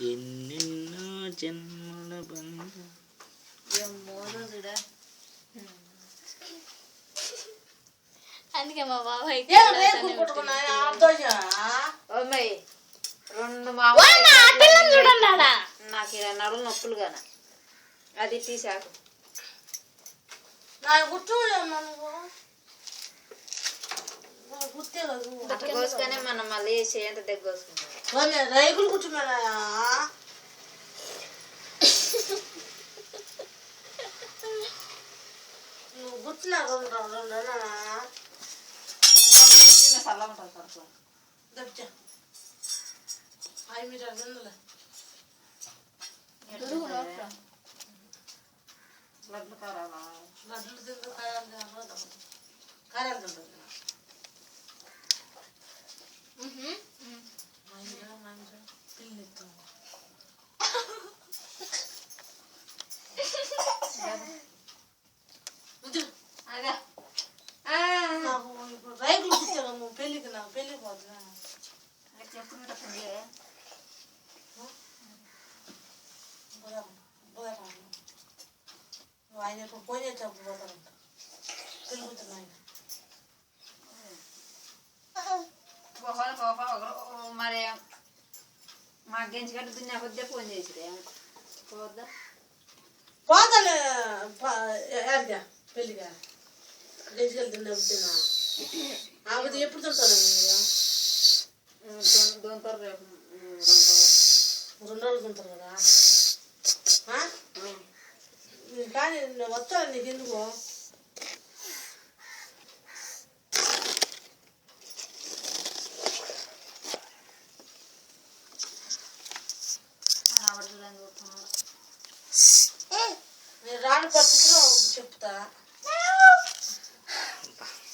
ఎన్నెన్నో జన్మల బంధం అందుకే మా బాబాయ్ నాకు ఇలా నడులు నొప్పులు గాన అది తీసాకు కోసుకొని మనం మళ్ళీ చేయంత దగ్గర కోసుకుంటాం రైకులు కూర్చున్నాయా నువ్వు కూర్చున్నా చల్ల ఉంటుంది కడుపు దబ్బా మీరు అర్థంలే లడ్లు కారాలా లడ్లు తింటూ కారాలు తింటుంది పిల్లి రైకులు కూర్చోను పెళ్ళికి నాకు పెళ్ళికి పోతున్నా ఆయన ఇప్పుడు ఫోన్ చేసేటప్పుడు పోతానంట పెళ్ళి కూర్చున్నా ఆయన మరి మా గెంచిగడ్డ దున్నా కొద్దే ఫోన్ చేసిరే పోద్దా పోతాను యాడిగా పెళ్ళిగా గెంజికలు తిన్నా తిన్నా ఆమె ఎప్పుడు తింటాను దొంతారు రేపు 2 రోజులు తింటారు కదా కానీ నేను వస్తాను నీకు ఎందుకు నేను రాని పరిస్థితి